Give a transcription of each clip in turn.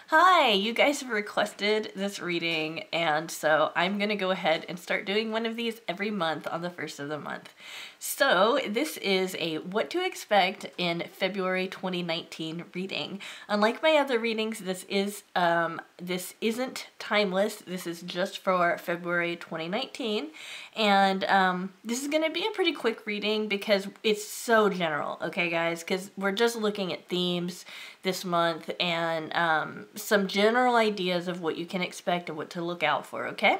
Hi, you guys have requested this reading, and so I'm gonna go ahead and start doing one of these every month on the first of the month. So this is a what to expect in February 2019 reading. Unlike my other readings, this isn't timeless. This is just for February 2019, and this is gonna be a pretty quick reading because it's so general, okay guys? Because we're just looking at themes this month and some general ideas of what you can expect and what to look out for, okay?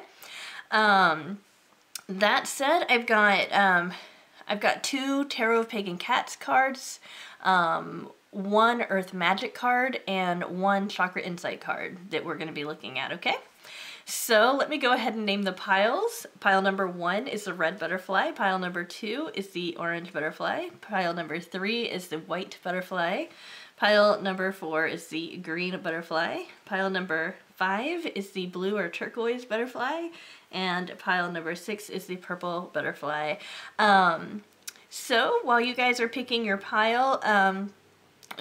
That said, I've got two Tarot of Pagan Cats cards, one Earth Magic card, and one Chakra Insight card that we're going to be looking at, okay? So let me go ahead and name the piles. Pile number 1 is the red butterfly. Pile number 2 is the orange butterfly. Pile number 3 is the white butterfly. Pile number 4 is the green butterfly. Pile number 5 is the blue or turquoise butterfly. And pile number 6 is the purple butterfly. So while you guys are picking your pile,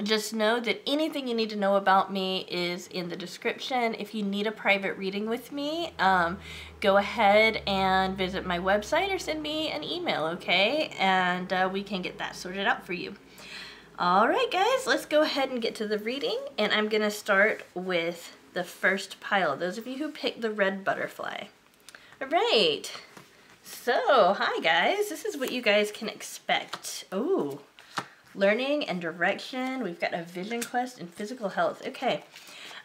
just know that anything you need to know about me is in the description. If you need a private reading with me, go ahead and visit my website or send me an email, okay? And we can get that sorted out for you. Alright guys, let's go ahead and get to the reading, and I'm going to start with the first pile, those of you who picked the red butterfly. Alright, so hi guys, this is what you guys can expect. Oh, learning and direction, we've got a vision quest and physical health. Okay,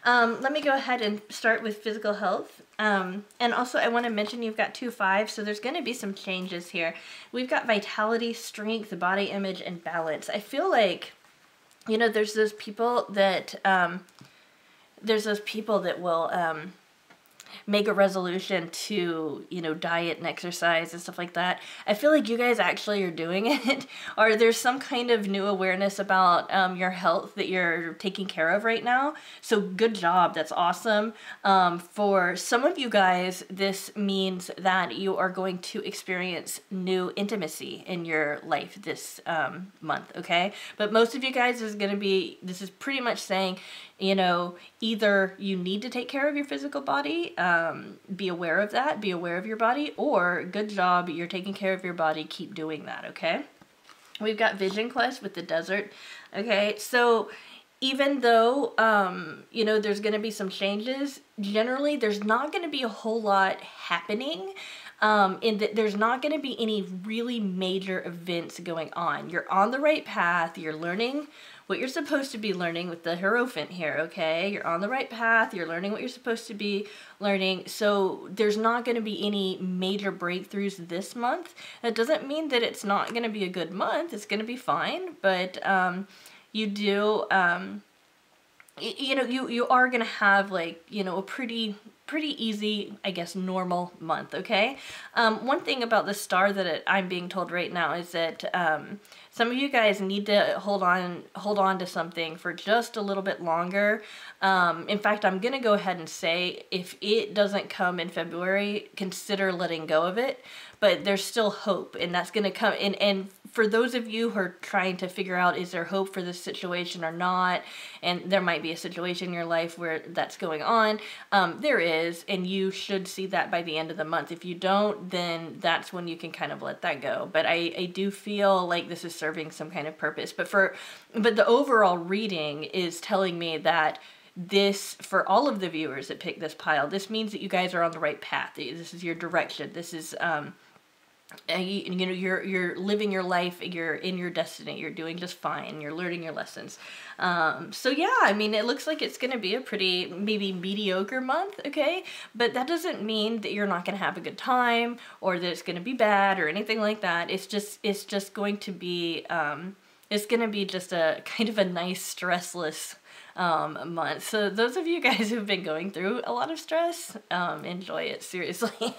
let me go ahead and start with physical health. And also I want to mention you've got 2 5s, so there's going to be some changes here. We've got vitality, strength, body image, and balance. I feel like, you know, there's those people that will make a resolution to, you know, diet and exercise and stuff like that. I feel like you guys actually are doing it, or there's some kind of new awareness about your health that you're taking care of right now. So good job, that's awesome. For some of you guys, this means that you are going to experience new intimacy in your life this month, okay? But most of you guys this is pretty much saying, you know, either you need to take care of your physical body, be aware of that, be aware of your body, or good job, you're taking care of your body, keep doing that, okay? We've got Vision Quest with the desert, okay? So even though, you know, there's going to be some changes, generally there's not going to be a whole lot happening. In that there's not going to be any really major events going on. You're on the right path, you're learning what you're supposed to be learning with the Hierophant here, okay? You're on the right path, you're learning what you're supposed to be learning, so there's not going to be any major breakthroughs this month. That doesn't mean that it's not going to be a good month, it's going to be fine, but you do, you know, you are going to have, like, you know, a pretty easy, I guess, normal month, okay? One thing about the star that I'm being told right now is that some of you guys need to hold on to something for just a little bit longer. In fact, I'm going to go ahead and say if it doesn't come in February, consider letting go of it. But there's still hope, and that's going to come. And for those of you who are trying to figure out, is there hope for this situation or not, and there might be a situation in your life where that's going on, there is, and you should see that by the end of the month. If you don't, then that's when you can kind of let that go. But I do feel like this is serving some kind of purpose. But the overall reading is telling me that this, for all of the viewers that pick this pile, this means that you guys are on the right path. This is your direction. This is, you know, you're living your life, you're in your destiny, you're doing just fine, you're learning your lessons. So yeah, I mean, it looks like it's going to be a pretty, maybe mediocre month, okay? But that doesn't mean that you're not going to have a good time, or that it's going to be bad, or anything like that. It's just going to be, it's going to be just a kind of a nice, stressless month. So those of you guys who've been going through a lot of stress, enjoy it, seriously.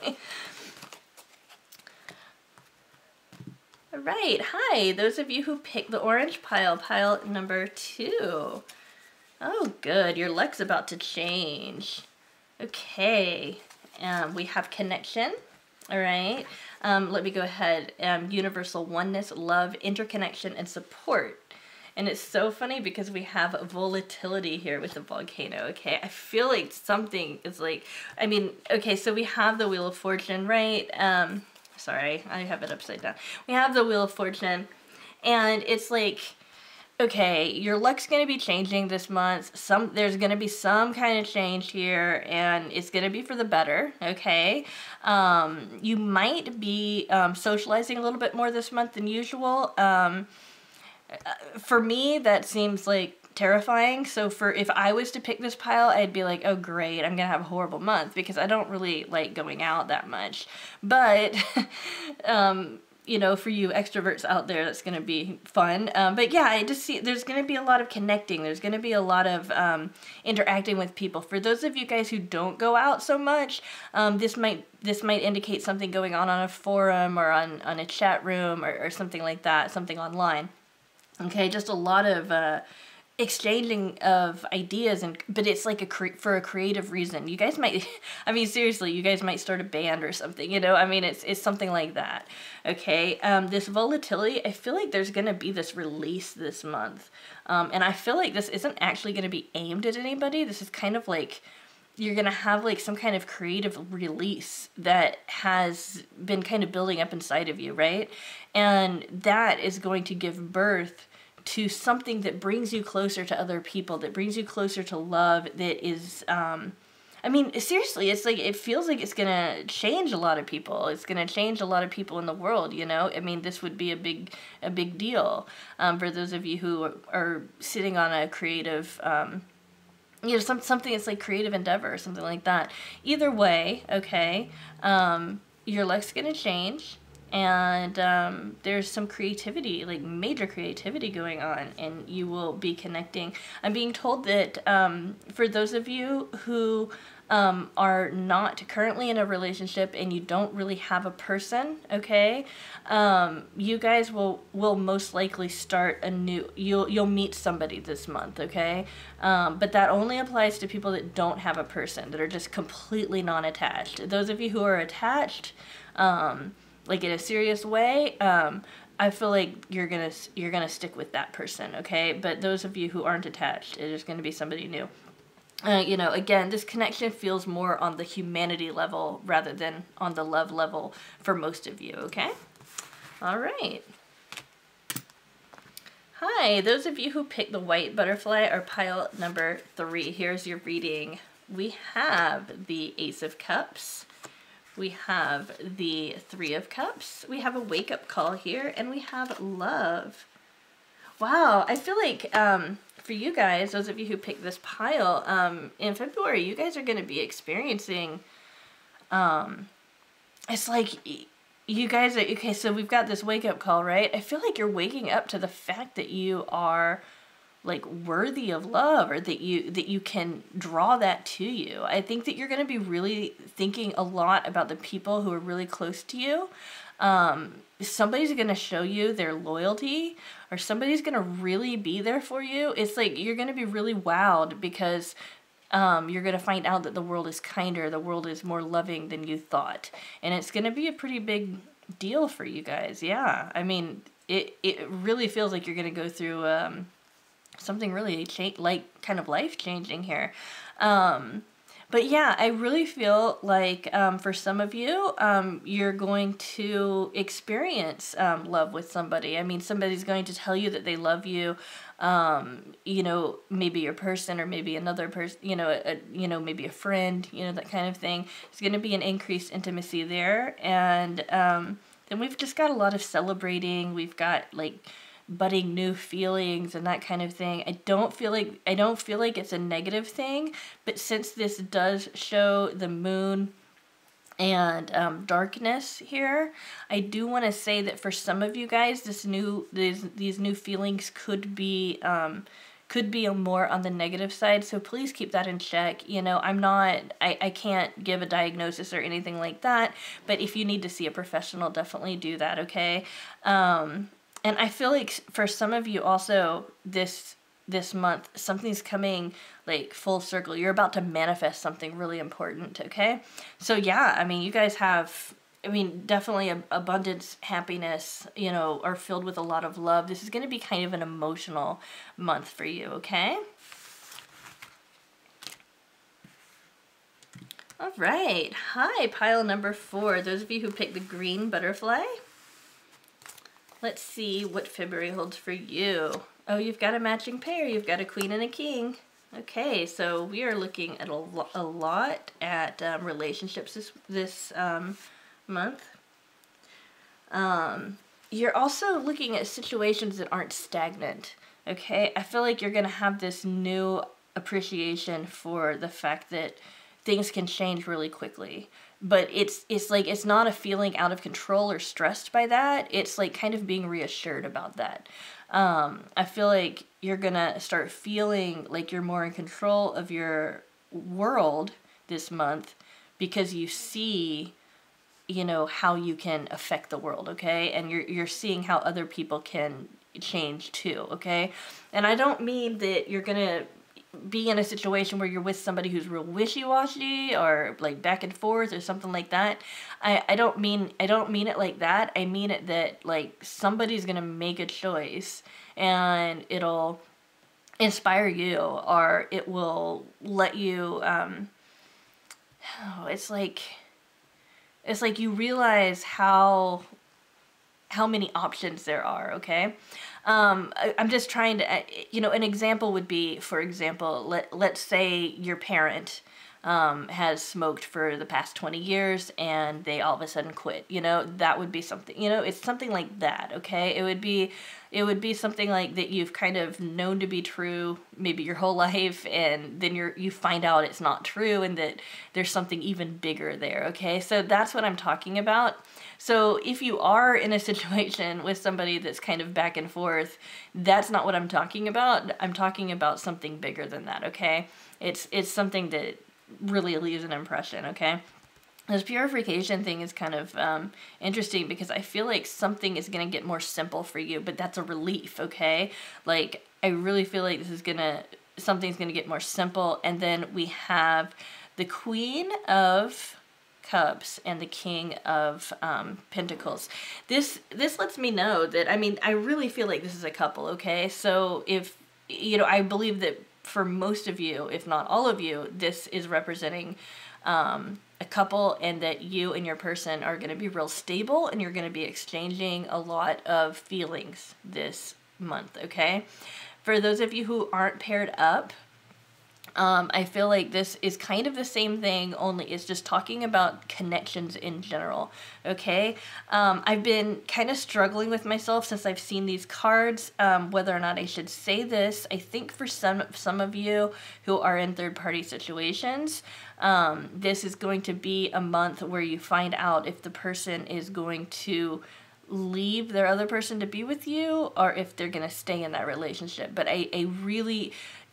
Alright, hi, those of you who picked the orange pile, pile number 2. Oh good, your luck's about to change. Okay, we have connection, alright. Let me go ahead, universal oneness, love, interconnection, and support. And it's so funny because we have volatility here with the volcano, okay? I feel like something is like, I mean, okay, so we have the Wheel of Fortune, right? Sorry, I have it upside down. We have the Wheel of Fortune, and it's like, okay, your luck's going to be changing this month. There's going to be some kind of change here, and it's going to be for the better, okay? You might be socializing a little bit more this month than usual. For me, that seems like terrifying. So if I was to pick this pile, I'd be like, oh great, I'm gonna have a horrible month, because I don't really like going out that much. But you know, for you extroverts out there, that's gonna be fun. But yeah, I just see there's gonna be a lot of connecting. There's gonna be a lot of interacting with people. For those of you guys who don't go out so much, this might indicate something going on a forum or on a chat room or something like that, something online. Okay, just a lot of exchanging of ideas, but it's like for a creative reason. You guys might, I mean, seriously, you guys might start a band or something, you know? I mean, it's something like that, okay? This volatility, I feel like there's going to be this release this month, and I feel like this isn't actually going to be aimed at anybody. This is kind of like, you're going to have like some kind of creative release that has been kind of building up inside of you, right? And that is going to give birth to something that brings you closer to other people, that brings you closer to love, that is, I mean, seriously, it's like, it feels like it's gonna change a lot of people. It's gonna change a lot of people in the world, you know? I mean, this would be a big deal for those of you who are sitting on a creative, you know, something that's like creative endeavor or something like that. Either way, okay, your luck's gonna change. And there's some creativity, like major creativity going on, and you will be connecting. I'm being told that for those of you who are not currently in a relationship and you don't really have a person, okay, you guys will most likely start a new, you'll meet somebody this month, okay, but that only applies to people that don't have a person, that are just completely non-attached. Those of you who are attached, like in a serious way, I feel like you're gonna stick with that person, okay? But those of you who aren't attached, it is gonna be somebody new. You know, again, this connection feels more on the humanity level rather than on the love level for most of you, okay? All right. Hi, those of you who picked the white butterfly are pile number 3. Here's your reading. We have the Ace of Cups. We have the 3 of Cups. We have a wake-up call here, and we have love. Wow, I feel like for you guys, those of you who picked this pile, in February, you guys are going to be experiencing, it's like you guys are, okay, so we've got this wake-up call, right? I feel like you're waking up to the fact that you are like worthy of love, or that you can draw that to you. I think that you're going to be really thinking a lot about the people who are really close to you. Somebody's going to show you their loyalty, or somebody's going to really be there for you. It's like you're going to be really wowed because you're going to find out that the world is kinder, the world is more loving than you thought. And it's going to be a pretty big deal for you guys. Yeah, I mean, it really feels like you're going to go through something really like kind of life-changing here. But yeah, I really feel like for some of you, you're going to experience love with somebody. I mean, somebody's going to tell you that they love you. You know, maybe your person, or maybe another person, you know, maybe a friend, you know, that kind of thing. There's going to be an increased intimacy there. And then we've just got a lot of celebrating. We've got like budding new feelings and that kind of thing. I don't feel like it's a negative thing, but since this does show the moon and darkness here, I do want to say that for some of you guys, these new feelings could be more on the negative side, so please keep that in check. You know, I can't give a diagnosis or anything like that, but if you need to see a professional, definitely do that, okay? And I feel like for some of you also, this month, something's coming like full circle. You're about to manifest something really important, okay? So yeah, I mean, you guys have I mean, definitely abundance, happiness, you know, are filled with a lot of love. This is going to be kind of an emotional month for you, okay? All right. Hi, pile number 4. Those of you who picked the green butterfly. Let's see what February holds for you. Oh, you've got a matching pair. You've got a queen and a king. Okay, so we are looking at a lot at relationships this month. You're also looking at situations that aren't stagnant. Okay, I feel like you're going to have this new appreciation for the fact that things can change really quickly. But it's like, it's not a feeling out of control or stressed by that. It's like kind of being reassured about that. I feel like you're gonna start feeling like you're more in control of your world this month because you see, you know, how you can affect the world, okay? And you're seeing how other people can change too, okay? And I don't mean that you're gonna be in a situation where you're with somebody who's real wishy-washy or like back and forth or something like that. I don't mean it like that. I mean it that like somebody's gonna make a choice and it'll inspire you, or it will let you it's like you realize how many options there are, okay? I'm just trying to, you know, an example would be, for example, let's say your parent has smoked for the past 20 years and they all of a sudden quit. You know, that would be something, you know, it's something like that, okay? It would be something like that you've kind of known to be true maybe your whole life, and then you find out it's not true and that there's something even bigger there, okay? So that's what I'm talking about. So if you are in a situation with somebody that's kind of back and forth, that's not what I'm talking about. I'm talking about something bigger than that, okay? It's something that really leaves an impression, okay? This purification thing is kind of interesting because I feel like something is going to get more simple for you, but that's a relief, okay? Like, I really feel like something's going to get more simple. And then we have the Queen of Cups and the King of Pentacles. This lets me know that, I mean, I really feel like this is a couple, okay? So if, you know, I believe that for most of you, if not all of you, this is representing a couple, and that you and your person are going to be real stable and you're going to be exchanging a lot of feelings this month, okay? For those of you who aren't paired up, I feel like this is kind of the same thing, only it's just talking about connections in general, okay? I've been kind of struggling with myself since I've seen these cards, whether or not I should say this. I think for some of you who are in third-party situations, this is going to be a month where you find out if the person is going to leave their other person to be with you or if they're going to stay in that relationship. But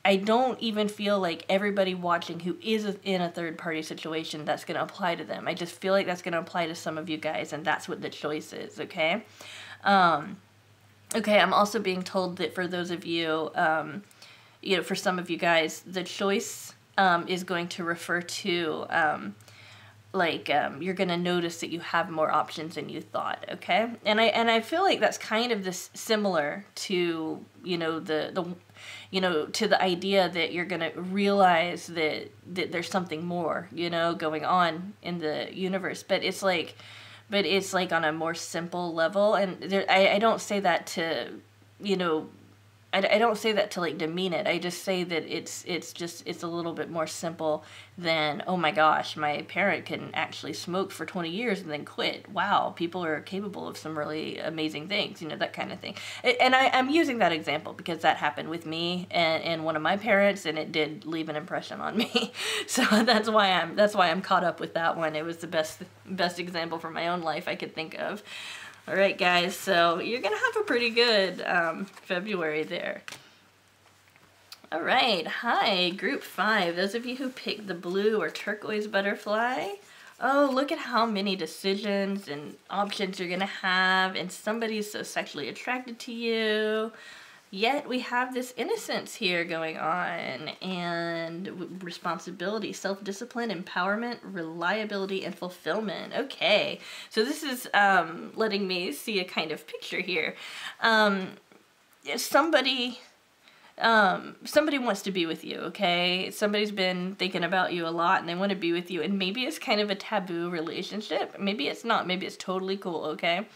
I don't even feel like everybody watching who is in a third-party situation, that's going to apply to them. I just feel like that's going to apply to some of you guys, and that's what the choice is, okay? Okay, I'm also being told that for those of you, you know, for some of you guys, the choice is going to refer to, you're going to notice that you have more options than you thought, okay? And I feel like that's kind of this similar to, you know, to the idea that you're going to realize that there's something more, you know, going on in the universe. But it's like on a more simple level. And I don't say that to, you know, I don't say that to like demean it. I just say that it's a little bit more simple than, oh my gosh, my parent can actually smoke for 20 years and then quit. Wow, people are capable of some really amazing things, you know, that kind of thing. And I'm using that example because that happened with me and one of my parents, and it did leave an impression on me. So that's why I'm caught up with that one. It was the best example from my own life I could think of. All right, guys, so you're going to have a pretty good February there. All right, hi, group 5. Those of you who picked the blue or turquoise butterfly. Oh, look at how many decisions and options you're going to have, and somebody's so sexually attracted to you. Yet we have this innocence here going on, and responsibility, self-discipline, empowerment, reliability, and fulfillment. Okay, so this is letting me see a kind of picture here. Somebody wants to be with you, okay? Somebody's been thinking about you a lot and they want to be with you, and maybe it's kind of a taboo relationship. Maybe it's not. Maybe it's totally cool, okay?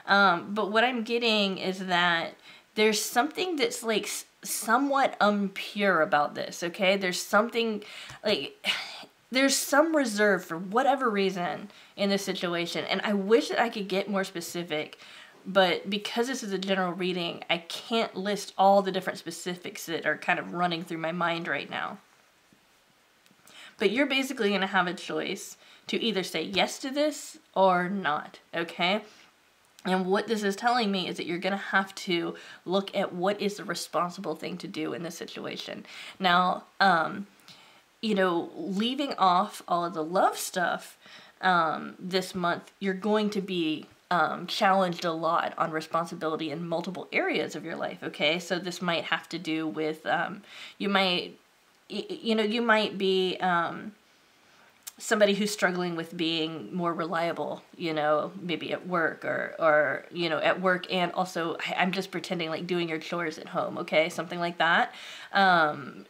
But what I'm getting is that there's something that's like somewhat impure about this, okay? There's something like, there's some reserve for whatever reason in this situation, and I wish that I could get more specific, but because this is a general reading, I can't list all the different specifics that are kind of running through my mind right now. But you're basically going to have a choice to either say yes to this or not, okay? And what this is telling me is that you're going to have to look at what is the responsible thing to do in this situation. Now, you know, leaving off all of the love stuff this month, you're going to be challenged a lot on responsibility in multiple areas of your life, okay? So this might have to do with, you might be somebody who's struggling with being more reliable, you know, maybe at work or you know, at work, and also I'm just pretending like doing your chores at home, okay? Something like that.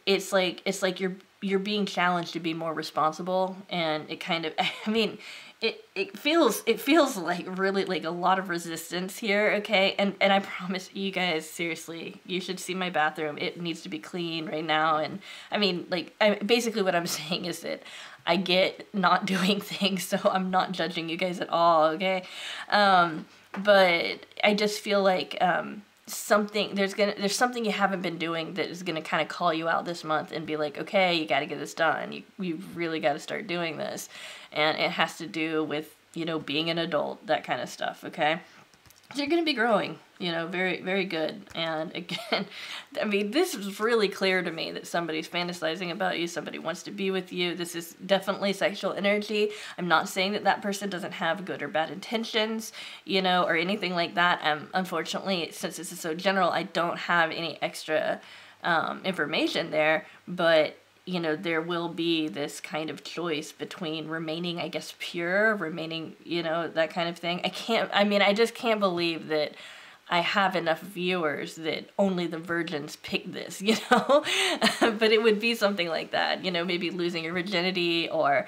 It's like you're being challenged to be more responsible, and it kind of, I mean, it feels like really like a lot of resistance here, okay? And I promise you guys, seriously, you should see my bathroom. It needs to be clean right now. And I mean, like, basically what I'm saying is that I get not doing things, so I'm not judging you guys at all, okay? But I just feel like there's something you haven't been doing that is gonna kind of call you out this month and be like, okay, you got to get this done. You really got to start doing this, and it has to do with, you know, being an adult, that kind of stuff, okay? So you're going to be growing, you know, very, very good. And again, I mean, this is really clear to me that somebody's fantasizing about you. Somebody wants to be with you. This is definitely sexual energy. I'm not saying that that person doesn't have good or bad intentions, you know, or anything like that. Unfortunately, since this is so general, I don't have any extra information there. But you know, there will be this kind of choice between remaining, I guess, pure, remaining, you know, that kind of thing. I just can't believe that I have enough viewers that only the virgins pick this, you know? But it would be something like that, you know, maybe losing your virginity, or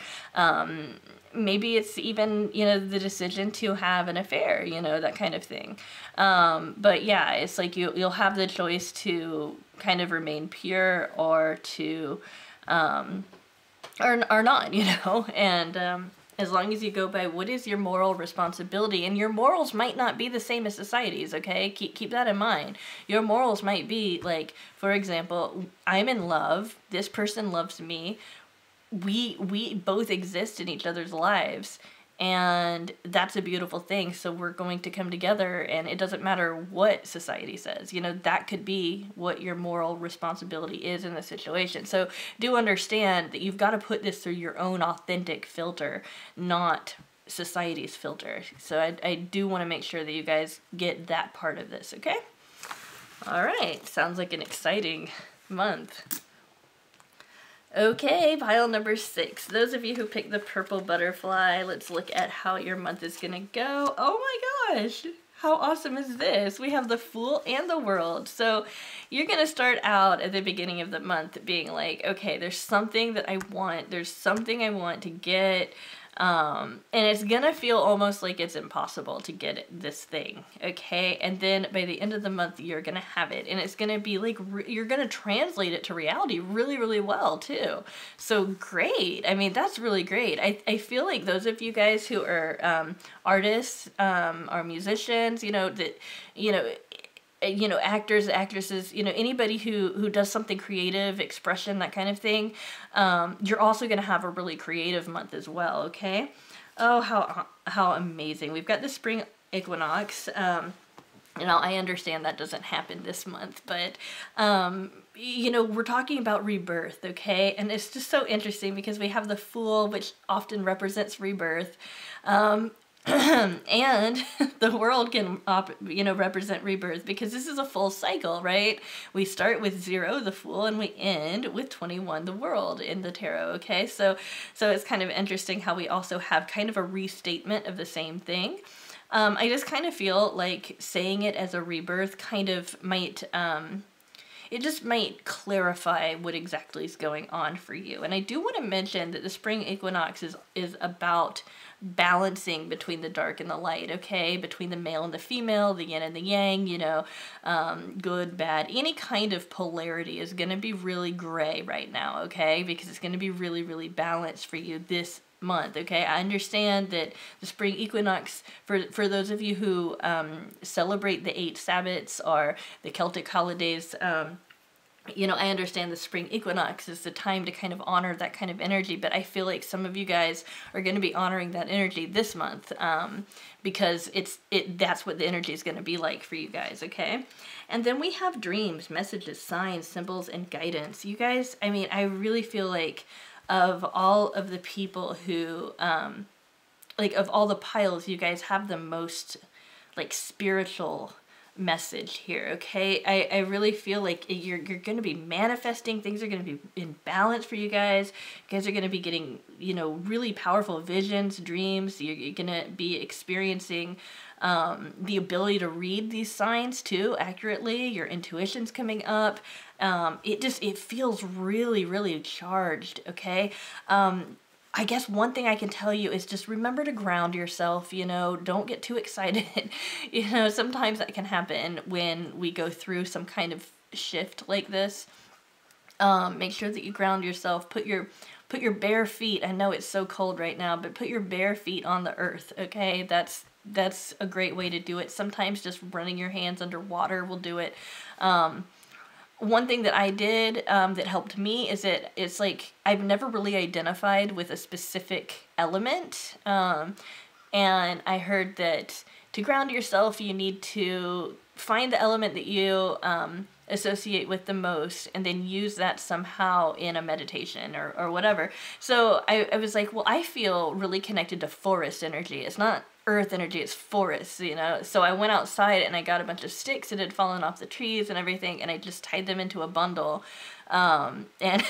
maybe it's even, you know, the decision to have an affair, you know, that kind of thing. But yeah, it's like you'll have the choice to kind of remain pure or to or not, you know, and as long as you go by what is your moral responsibility, and your morals might not be the same as society's, okay? Keep that in mind. Your morals might be like, for example, I'm in love, this person loves me, we both exist in each other's lives, and that's a beautiful thing, so we're going to come together, and it doesn't matter what society says, you know, that could be what your moral responsibility is in the situation. So do understand that you've got to put this through your own authentic filter, not society's filter. So I do want to make sure that you guys get that part of this, okay? All right, sounds like an exciting month. Okay, pile number 6. Those of you who picked the purple butterfly, let's look at how your month is gonna go. Oh my gosh, how awesome is this? We have the Fool and the World. So you're gonna start out at the beginning of the month being like, okay, there's something that I want. There's something I want to get. And it's gonna feel almost like it's impossible to get this thing, okay? And then by the end of the month, you're gonna have it, and it's gonna be like, you're gonna translate it to reality really, really well, too. So great. I mean, that's really great. I feel like those of you guys who are artists, or musicians, you know, that, you know, actors, actresses, you know, anybody who does something creative, expression, that kind of thing, you're also going to have a really creative month as well, okay? Oh, how amazing. We've got the spring equinox. You know, I understand that doesn't happen this month, but, you know, we're talking about rebirth, okay? And it's just so interesting because we have the Fool, which often represents rebirth. And the world can, represent rebirth, because this is a full cycle, right? We start with 0, the Fool, and we end with 21, the World, in the tarot, okay? So it's kind of interesting how we also have kind of a restatement of the same thing. I just kind of feel like saying it as a rebirth kind of might, it just might clarify what exactly is going on for you. And I do want to mention that the spring equinox is about balancing between the dark and the light, okay? Between the male and the female, the yin and the yang, good, bad. Any kind of polarity is going to be really gray right now, okay? Because it's going to be really, really balanced for you this month, okay? I understand that the spring equinox, for those of you who celebrate the 8 Sabbats or the Celtic holidays, I understand the spring equinox is the time to kind of honor that kind of energy, but I feel like some of you guys are going to be honoring that energy this month, because that's what the energy is going to be like for you guys, okay? And then we have dreams, messages, signs, symbols, and guidance. You guys, I mean, I really feel like of all of the people who, of all the piles, you guys have the most, spiritual message here, okay? I really feel like you're going to be manifesting. Things are going to be in balance for you guys. You guys are going to be getting, really powerful visions, dreams. You're going to be experiencing the ability to read these signs too accurately. Your intuition's coming up. It feels really, really charged, okay? I guess one thing I can tell you is just remember to ground yourself, don't get too excited. Sometimes that can happen when we go through some kind of shift like this. Make sure that you ground yourself. Put your bare feet, I know it's so cold right now, but put your bare feet on the earth, okay? That's a great way to do it. Sometimes just running your hands underwater will do it. One thing that I did that helped me is that it's like I've never really identified with a specific element. And I heard that to ground yourself, you need to find the element that you associate with the most and then use that somehow in a meditation or whatever. So I was like, well, I feel really connected to forest energy. It's not earth energy, it's forests, So I went outside and I got a bunch of sticks that had fallen off the trees and everything, and I just tied them into a bundle. And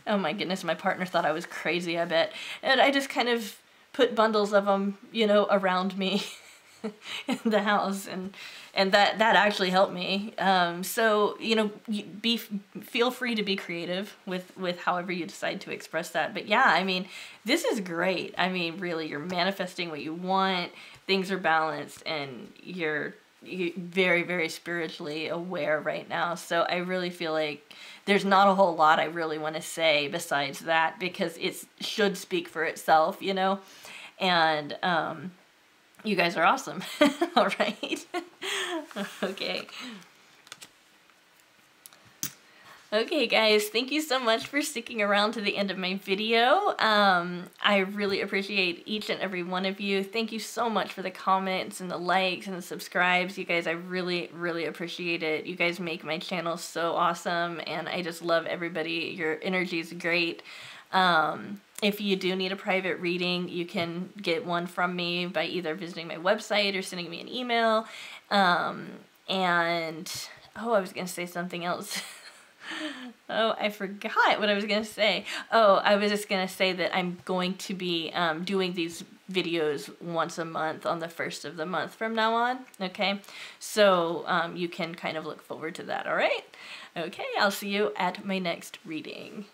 oh my goodness, my partner thought I was crazy, I bet. And I just kind of put bundles of them, around me in the house, and that actually helped me. So, feel free to be creative with however you decide to express that. But yeah, I mean, this is great. I mean, really, you're manifesting what you want. Things are balanced, and you're very, very spiritually aware right now. So I really feel like there's not a whole lot I really want to say besides that, because it should speak for itself, and you guys are awesome. All right. Okay. Okay, guys, thank you so much for sticking around to the end of my video. I really appreciate each and every one of you. Thank you so much for the comments and the likes and the subscribes. You guys, I really, really appreciate it. You guys make my channel so awesome, and I just love everybody. Your energy is great. If you do need a private reading, you can get one from me by either visiting my website or sending me an email. And, oh, I was going to say something else. Oh, I forgot what I was going to say. Oh, I was just going to say that I'm going to be doing these videos once a month on the 1st of the month from now on, okay? So you can kind of look forward to that, all right? Okay, I'll see you at my next reading.